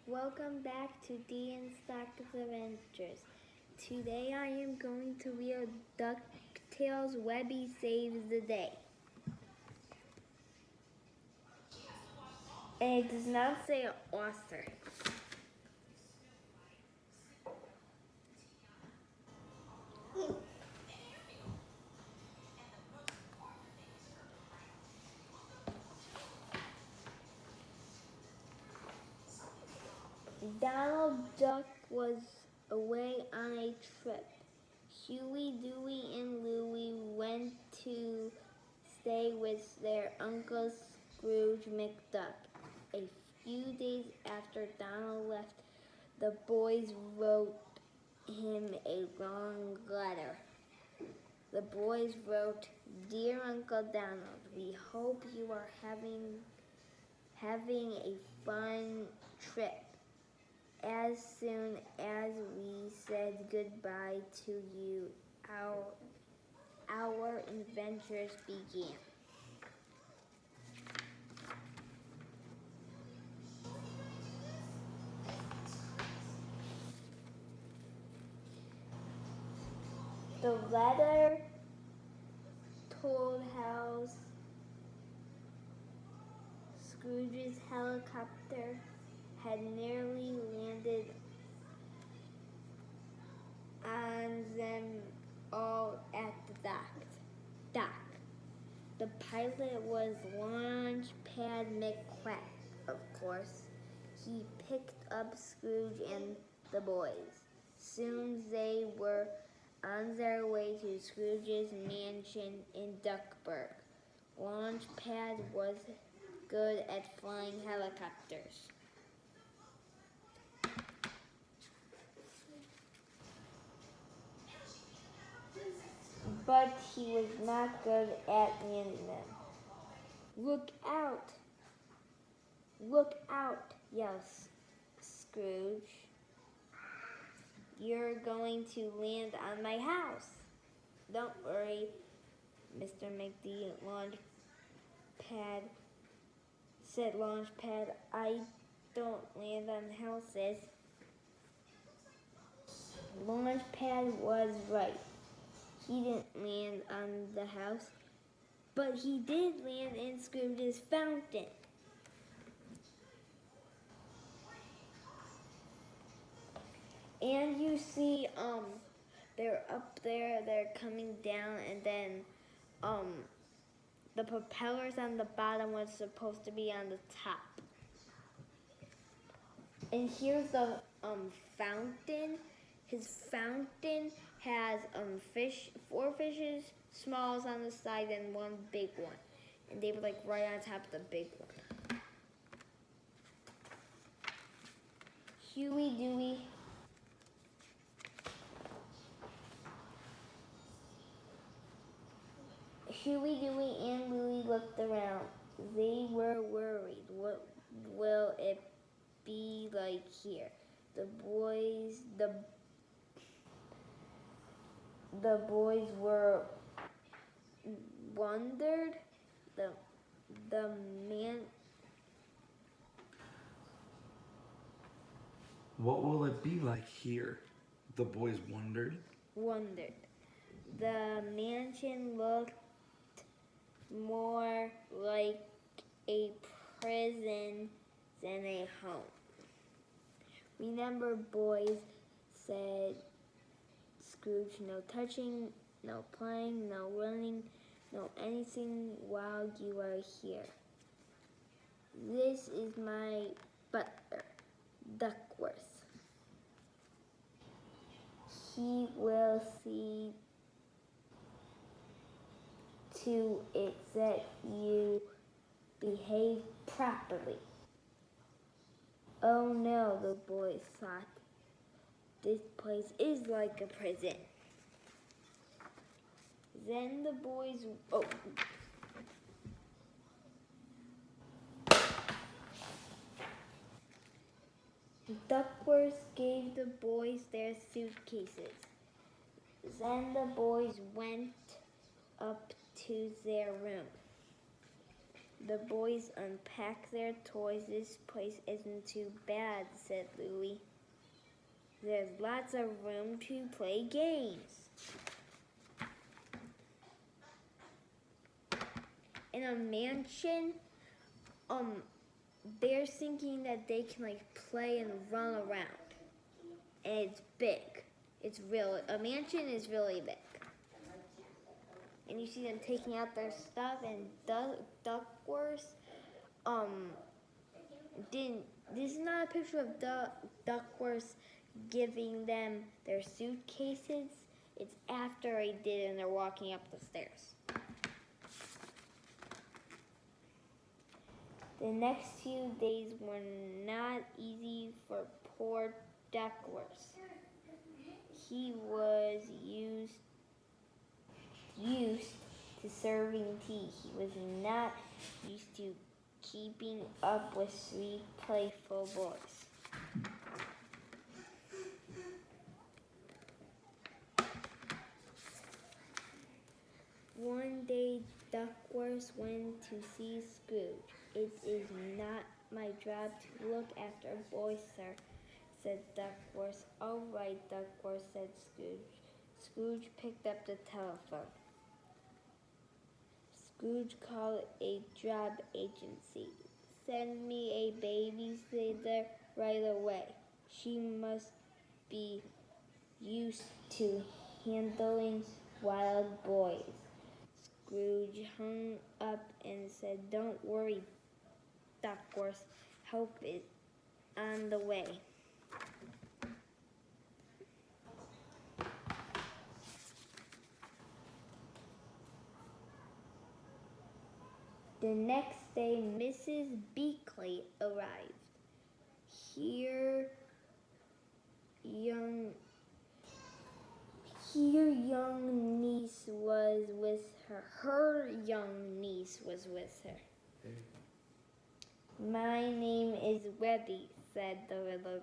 Welcome back to D and Stock's Adventures. Today I am going to read Ducktales Webby Saves the Day. And it does not say author. Donald Duck was away on a trip. Huey, Dewey, and Louie went to stay with their Uncle Scrooge McDuck. A few days after Donald left, the boys wrote him a long letter. The boys wrote, "Dear Uncle Donald, we hope you are having a fun trip. As soon as we said goodbye to you, our adventures began." The letter told how Scrooge's helicopter had nearly landed on them all at the dock. The pilot was Launchpad McQuack, of course. He picked up Scrooge and the boys. Soon they were on their way to Scrooge's mansion in Duckburg. Launchpad was good at flying helicopters, but he was not good at landing them. "Look out! Look out!" yelled Scrooge. "You're going to land on my house." "Don't worry, Mr. McD, said Launchpad. "I don't land on houses." Launchpad was right. He didn't land on the house, but he did land in Scrooge's fountain. And you see, they're up there, they're coming down, and then, the propellers on the bottom was supposed to be on the top. And here's the fountain. His fountain has four fishes, smalls on the side, and one big one. And they were like right on top of the big one. Huey, Dewey, and Louie looked around. They were worried. What will it be like here? The boys were wondered. The man. What will it be like here? The boys wondered. The mansion looked more like a prison than a home. "Remember, boys," said Scrooge, "no touching, no playing, no running, no anything while you are here. This is my butler, Duckworth. He will see to it that you behave properly." "Oh no," the boys thought. "This place is like a prison." Then the boys... Duckworth gave the boys their suitcases. Then the boys went up to their room. The boys unpacked their toys. This place isn't too bad, said Louie. There's lots of room to play games. In a mansion, they're thinking that they can play and run around. And it's big. A mansion is really big. And you see them taking out their stuff, and Duckworth, this is not a picture of Duckworth giving them their suitcases. It's after he did, and they're walking up the stairs. The next few days were not easy for poor Duckworth. He was used to serving tea. He was not used to keeping up with 3 playful boys. One day, Duckworth went to see Scrooge. It is not my job to look after boys, sir, said Duckworth. All right, Duckworth, said Scrooge. Scrooge picked up the telephone. Scrooge called a job agency. Send me a babysitter right away. She must be used to handling wild boys. Scrooge hung up and said, Don't worry, Duckworth. Help is on the way. The next day, Mrs. Beakley arrived. Her young niece was with her. Her young niece was with her. My name is Webby, said the little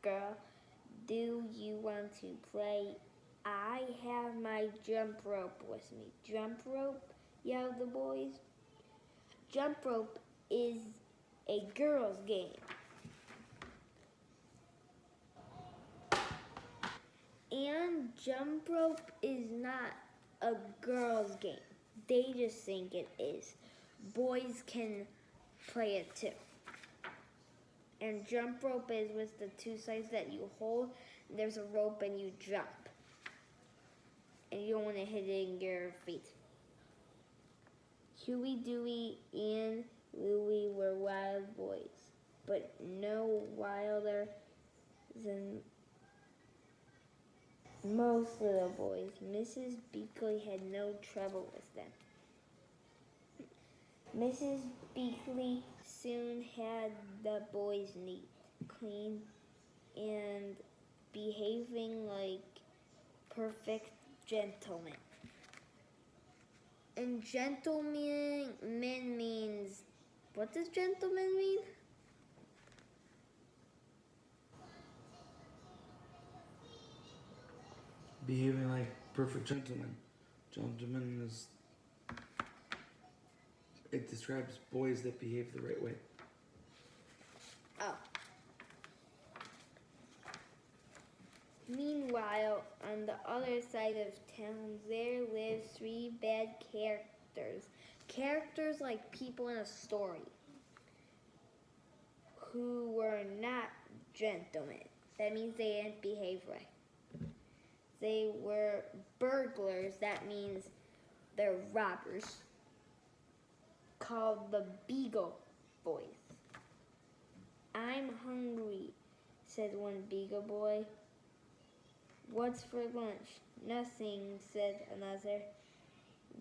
girl. Do you want to play? I have my jump rope with me. Jump rope? Yelled the boys. Jump rope is a girl's game. And jump rope is not a girl's game. They just think it is. Boys can play it too. And jump rope is with the 2 sides that you hold. There's a rope and you jump. And you don't want to hit it in your feet. Huey, Dewey, and Louie were wild boys, but no wilder than most little boys. Mrs. Beakley had no trouble with them. Mrs. Beakley soon had the boys neat, clean, and behaving like perfect gentlemen. And gentleman means, what does gentleman mean? Behaving like perfect gentlemen. Gentleman is... It describes boys that behave the right way. Oh. Meanwhile, on the other side of town, there lived 3 bad characters. Characters like people in a story who were not gentlemen. That means they didn't behave right. They were burglars. That means they're robbers. Called the Beagle Boys. I'm hungry, said one Beagle boy. What's for lunch? Nothing, said another.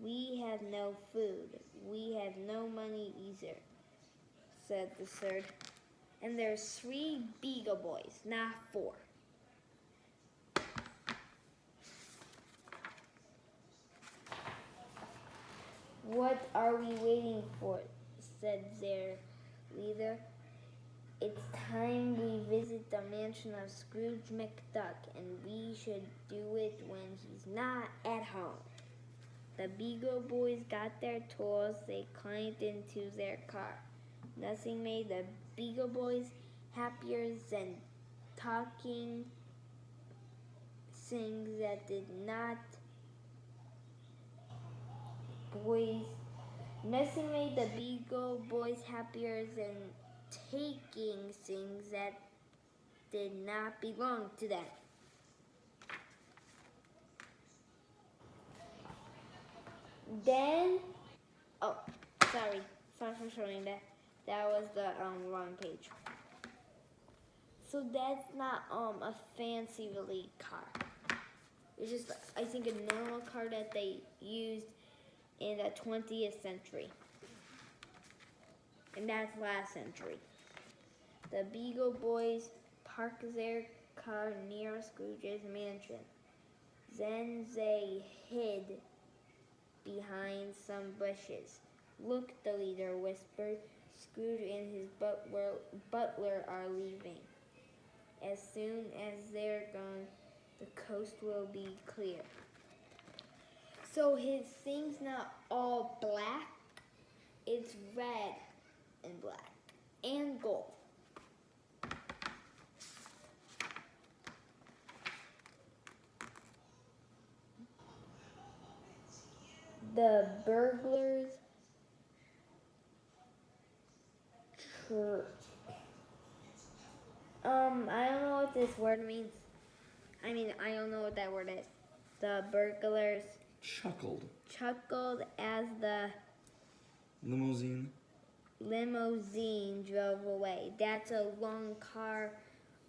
We have no food. We have no money either, said the third. And there's 3 Beagle boys, not 4. What are we waiting for? Said their leader. It's time we visit the mansion of Scrooge McDuck, and we should do it when he's not at home. The Beagle Boys got their tools. They climbed into their car. Nothing made the Beagle Boys happier than talking things that did not boys. Nothing made the Beagle Boys happier than taking things that did not belong to them. Then, oh, sorry for showing that. That was the wrong page. So that's not a fancy really car. It's just, I think, a normal car that they used in the 20th century. And that's last century. The Beagle Boys parked their car near Scrooge's mansion. Then they hid behind some bushes. Look, the leader whispered. Scrooge and his butler are leaving. As soon as they're gone, the coast will be clear. So his thing's not all black, it's red and black and gold. The burglars I don't know what this word means. I don't know what that word is. The burglars Chuckled. as the limousine drove away. That's a long car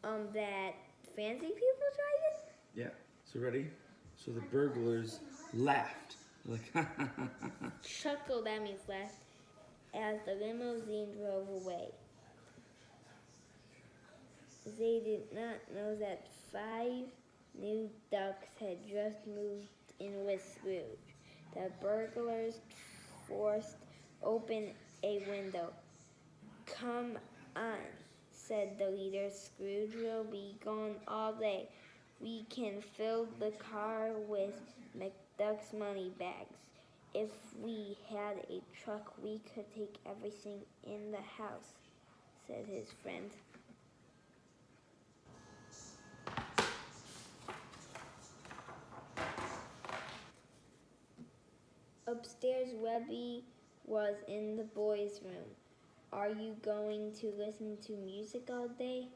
that fancy people drive in? Yeah. So ready? So the burglars laughed. Like, Chuckled, that means laughed, as the limousine drove away. They did not know that 5 new ducks had just moved in with Scrooge. The burglars forced open a window. Come on, said the leader. Scrooge will be gone all day. We can fill the car with McDuck's money bags. If we had a truck, we could take everything in the house, said his friend. Upstairs, Webby was in the boys' room. Are you going to listen to music all day?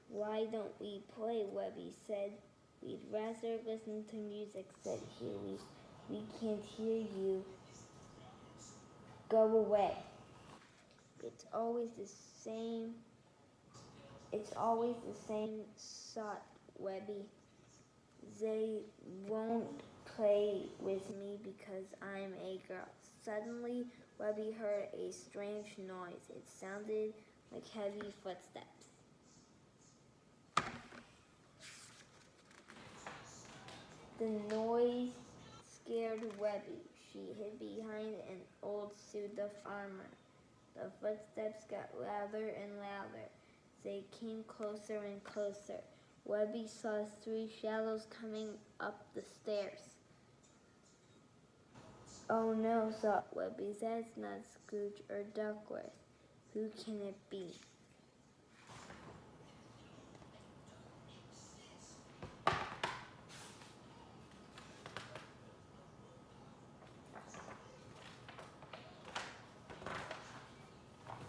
Why don't we play? Webby said. We'd rather listen to music, said Huey. We can't hear you. Go away. It's always the same, thought Webby. They won't play with me because I'm a girl. Suddenly, Webby heard a strange noise. It sounded like heavy footsteps. The noise scared Webby. She hid behind an old suit of armor. The footsteps got louder and louder. They came closer and closer. Webby saw 3 shadows coming up the stairs. Oh no, thought Webby, that's not Scrooge or Duckworth. Who can it be?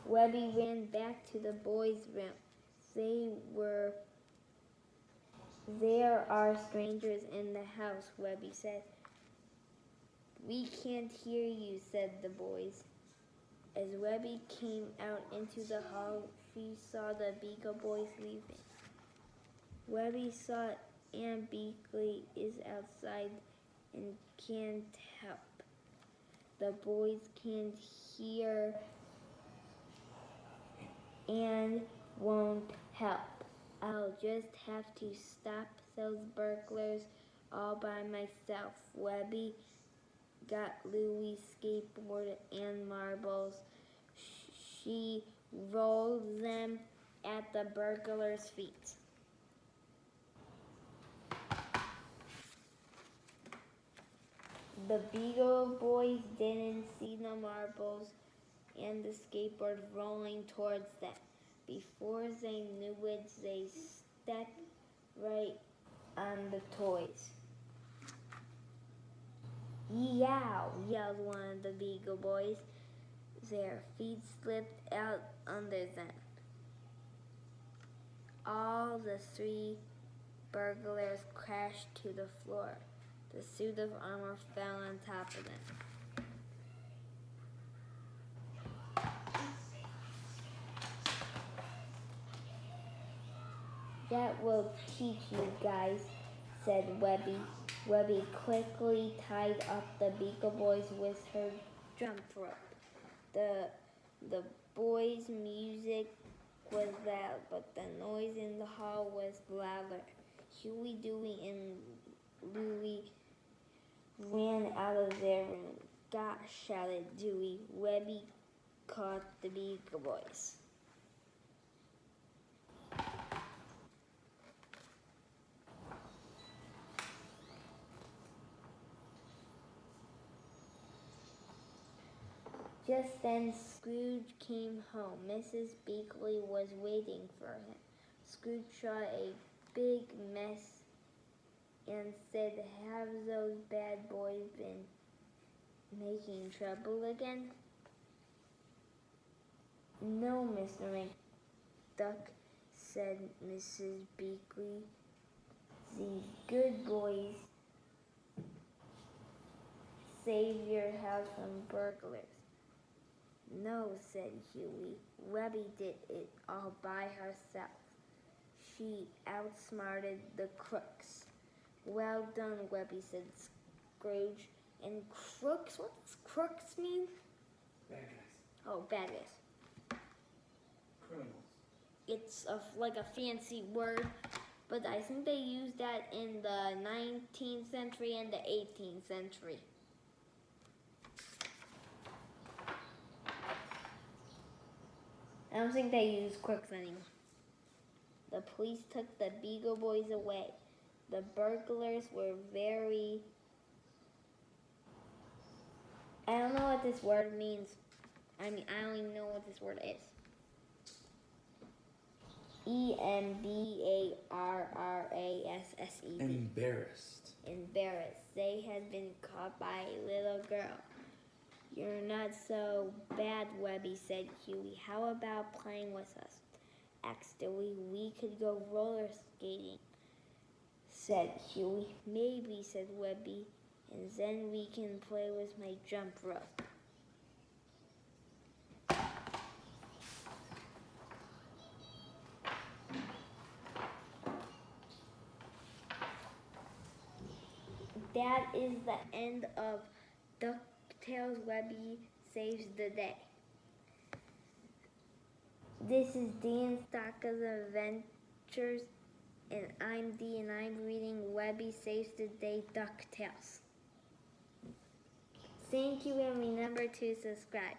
Webby ran back to the boys' room. There are strangers in the house, Webby said. We can't hear you, said the boys. As Webby came out into the hall, she saw the Beagle Boys leaving. Webby saw Aunt Beakley is outside and can't help. The boys can't hear and won't help. I'll just have to stop those burglars all by myself. Webby got Louie's skateboard and marbles. She rolled them at the burglars' feet. The Beagle Boys didn't see the marbles and the skateboard rolling towards them. Before they knew it, they stepped right on the toys. Yow! Yelled one of the Beagle Boys. Their feet slipped out under them. All the three burglars crashed to the floor. The suit of armor fell on top of them. That will teach you guys, said Webby. Webby quickly tied up the Beagle Boys with her jump rope. The boys' music was loud, but the noise in the hall was louder. Huey, Dewey, and Louie ran out of their room. Gosh, shouted Dewey. Webby caught the Beagle Boys. Just then Scrooge came home. Mrs. Beakley was waiting for him. Scrooge saw a big mess and said, "Have those bad boys been making trouble again?" "No, Mr. McDuck," said Mrs. Beakley. "These good boys saved your house from burglars." "No," said Huey. "Webby did it all by herself. She outsmarted the crooks." "Well done, Webby," said Scrooge. "And crooks? What does crooks mean?" Bad guys. Oh, bad guys. Criminals. It's like a fancy word, but I think they used that in the 19th century and the 18th century. I don't think they use crooks anymore. The police took the Beagle Boys away. The burglars were very... I don't know what this word means. I don't even know what this word is. Embarrassed. Embarrassed. Embarrassed. They had been caught by a little girl. "You're not so bad, Webby," said Huey. "How about playing with us?" asked Dewey. "We could go roller skating," said Huey. "Maybe," said Webby, "and then we can play with my jump rope." That is the end of Ducktales. Webby Saves the Day. This is Dan Stocker's Adventures, and I'm Dee, and I'm reading Webby Saves the Day Ducktales. Thank you, and remember to subscribe.